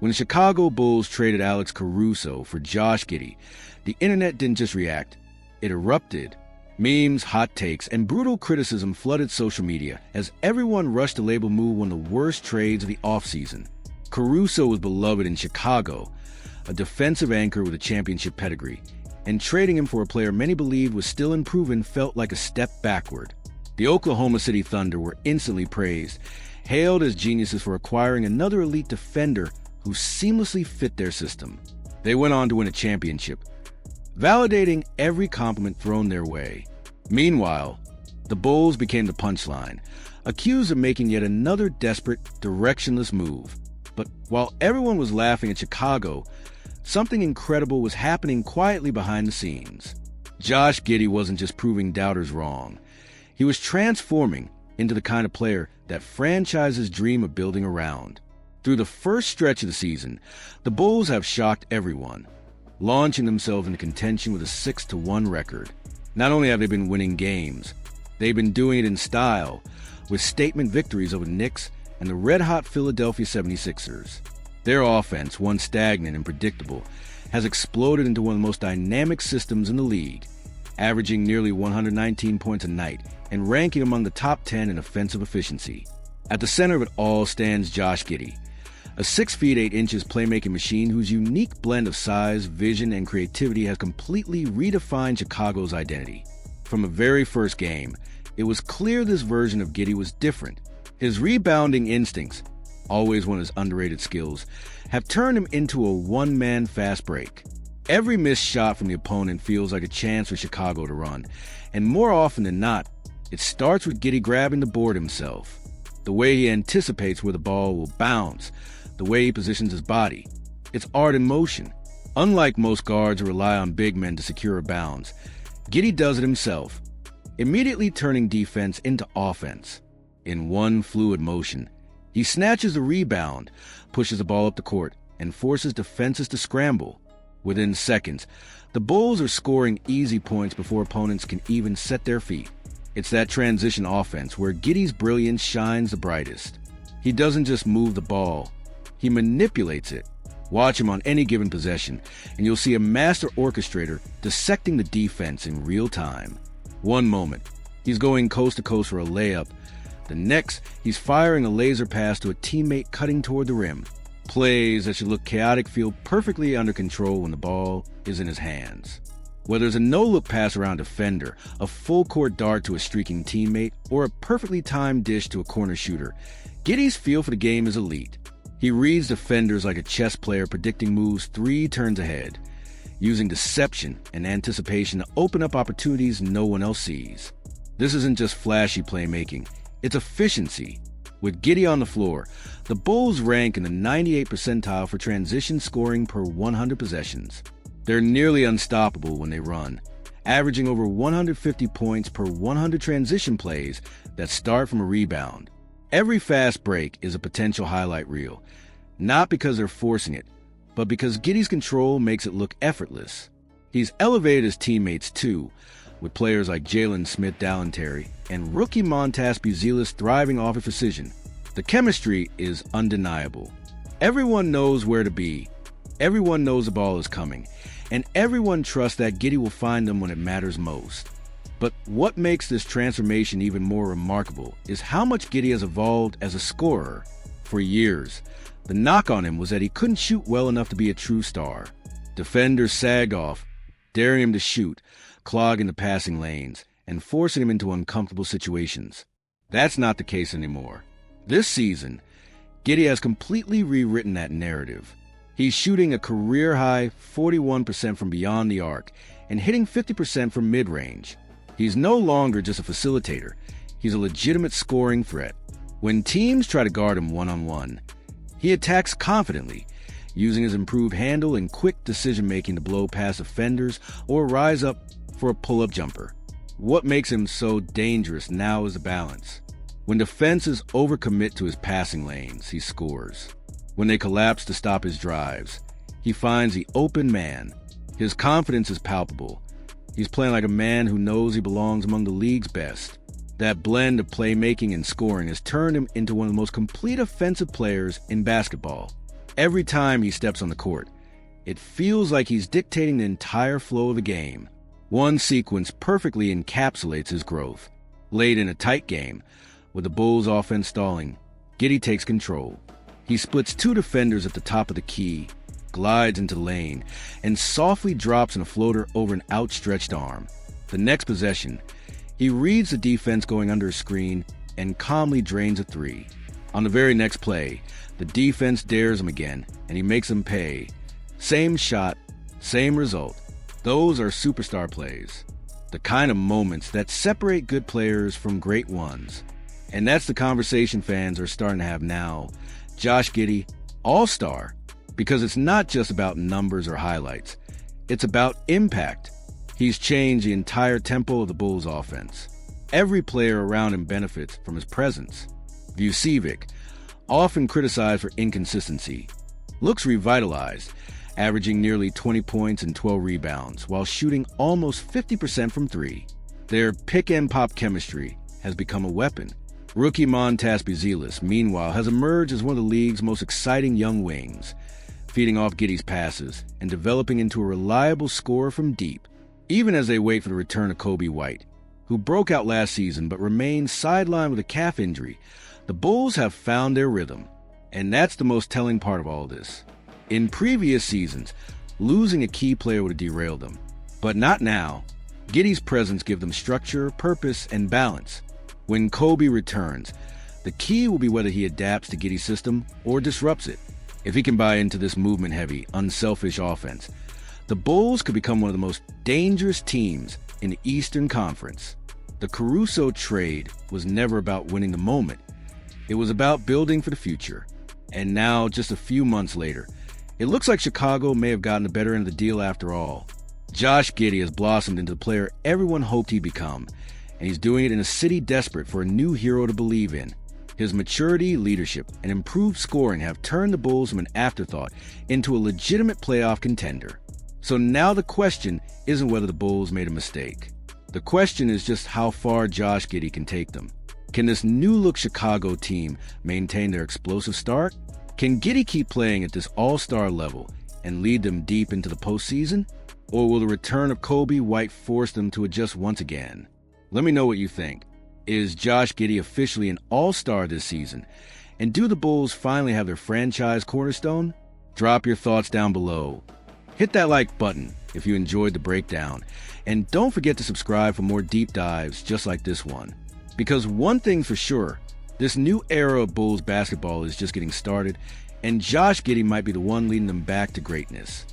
When the Chicago Bulls traded Alex Caruso for Josh Giddey, the internet didn't just react, it erupted. Memes, hot takes, and brutal criticism flooded social media as everyone rushed to label move one of the worst trades of the offseason. Caruso was beloved in Chicago, a defensive anchor with a championship pedigree, and trading him for a player many believed was still unproven felt like a step backward. The Oklahoma City Thunder were instantly praised, hailed as geniuses for acquiring another elite defender who seamlessly fit their system. They went on to win a championship, validating every compliment thrown their way. Meanwhile, the Bulls became the punchline, accused of making yet another desperate, directionless move. But while everyone was laughing at Chicago, something incredible was happening quietly behind the scenes. Josh Giddey wasn't just proving doubters wrong. He was transforming into the kind of player that franchises dream of building around. Through the first stretch of the season, the Bulls have shocked everyone, launching themselves into contention with a 6-1 record. Not only have they been winning games, they've been doing it in style, with statement victories over the Knicks and the red-hot Philadelphia 76ers. Their offense, once stagnant and predictable, has exploded into one of the most dynamic systems in the league, averaging nearly 119 points a night and ranking among the top 10 in offensive efficiency. At the center of it all stands Josh Giddey, a 6 feet 8 inches playmaking machine whose unique blend of size, vision, and creativity has completely redefined Chicago's identity. From the very first game, it was clear this version of Giddey was different. His rebounding instincts, always one of his underrated skills, have turned him into a one-man fast break. Every missed shot from the opponent feels like a chance for Chicago to run, and more often than not, it starts with Giddey grabbing the board himself. The way he anticipates where the ball will bounce, the way he positions his body. It's art in motion. Unlike most guards who rely on big men to secure bounds, Giddey does it himself, immediately turning defense into offense. In one fluid motion, he snatches the rebound, pushes the ball up the court, and forces defenses to scramble. Within seconds, the Bulls are scoring easy points before opponents can even set their feet. It's that transition offense where Giddey's brilliance shines the brightest. He doesn't just move the ball, he manipulates it. Watch him on any given possession, and you'll see a master orchestrator dissecting the defense in real time. One moment, he's going coast to coast for a layup. The next, he's firing a laser pass to a teammate cutting toward the rim. Plays that should look chaotic feel perfectly under control when the ball is in his hands. Whether it's a no-look pass around a defender, a full-court dart to a streaking teammate, or a perfectly timed dish to a corner shooter, Giddey's feel for the game is elite. He reads defenders like a chess player predicting moves 3 turns ahead, using deception and anticipation to open up opportunities no one else sees. This isn't just flashy playmaking, it's efficiency. With Giddey on the floor, the Bulls rank in the 98th percentile for transition scoring per 100 possessions. They're nearly unstoppable when they run, averaging over 150 points per 100 transition plays that start from a rebound. Every fast break is a potential highlight reel, not because they're forcing it, but because Giddey's control makes it look effortless. He's elevated his teammates too, with players like Jalen Smith-Dalentary and rookie Montas Buzelis thriving off of precision. The chemistry is undeniable. Everyone knows where to be, everyone knows the ball is coming, and everyone trusts that Giddey will find them when it matters most. But what makes this transformation even more remarkable is how much Giddey has evolved as a scorer. For years, the knock on him was that he couldn't shoot well enough to be a true star. Defenders sagged off, daring him to shoot, clogging the passing lanes, and forcing him into uncomfortable situations. That's not the case anymore. This season, Giddey has completely rewritten that narrative. He's shooting a career-high 41% from beyond the arc and hitting 50% from mid-range. He's no longer just a facilitator. He's a legitimate scoring threat. When teams try to guard him one-on-one, he attacks confidently, using his improved handle and quick decision-making to blow past defenders or rise up for a pull-up jumper. What makes him so dangerous now is the balance. When defenses overcommit to his passing lanes, he scores. When they collapse to stop his drives, he finds the open man. His confidence is palpable. He's playing like a man who knows he belongs among the league's best. That blend of playmaking and scoring has turned him into one of the most complete offensive players in basketball. Every time he steps on the court, it feels like he's dictating the entire flow of the game. One sequence perfectly encapsulates his growth. Late in a tight game, with the Bulls' offense stalling, Giddey takes control. He splits two defenders at the top of the key, glides into the lane, and softly drops in a floater over an outstretched arm. The next possession, he reads the defense going under a screen and calmly drains a three. On the very next play, the defense dares him again, and he makes them pay. Same shot, same result. Those are superstar plays. The kind of moments that separate good players from great ones. And that's the conversation fans are starting to have now. Josh Giddey, all-star, because it's not just about numbers or highlights. It's about impact. He's changed the entire tempo of the Bulls' offense. Every player around him benefits from his presence. Vucevic, often criticized for inconsistency, looks revitalized, averaging nearly 20 points and 12 rebounds while shooting almost 50% from three. Their pick-and-pop chemistry has become a weapon. Rookie Montas Buzelis, meanwhile, has emerged as one of the league's most exciting young wings, feeding off Giddey's passes and developing into a reliable scorer from deep, even as they wait for the return of Coby White, who broke out last season but remained sidelined with a calf injury. The Bulls have found their rhythm, and that's the most telling part of all this. In previous seasons, losing a key player would have derailed them, but not now. Giddey's presence gives them structure, purpose, and balance. When Coby returns, the key will be whether he adapts to Giddey's system or disrupts it. If he can buy into this movement-heavy, unselfish offense, the Bulls could become one of the most dangerous teams in the Eastern Conference. The Caruso trade was never about winning the moment. It was about building for the future. And now, just a few months later, it looks like Chicago may have gotten the better end of the deal after all. Josh Giddey has blossomed into the player everyone hoped he'd become, and he's doing it in a city desperate for a new hero to believe in. His maturity, leadership, and improved scoring have turned the Bulls from an afterthought into a legitimate playoff contender. So now the question isn't whether the Bulls made a mistake. The question is just how far Josh Giddey can take them. Can this new-look Chicago team maintain their explosive start? Can Giddey keep playing at this all-star level and lead them deep into the postseason? Or will the return of Coby White force them to adjust once again? Let me know what you think. Is Josh Giddey officially an all-star this season? And do the Bulls finally have their franchise cornerstone? Drop your thoughts down below. Hit that like button if you enjoyed the breakdown. And don't forget to subscribe for more deep dives just like this one. Because one thing's for sure, this new era of Bulls basketball is just getting started, and Josh Giddey might be the one leading them back to greatness.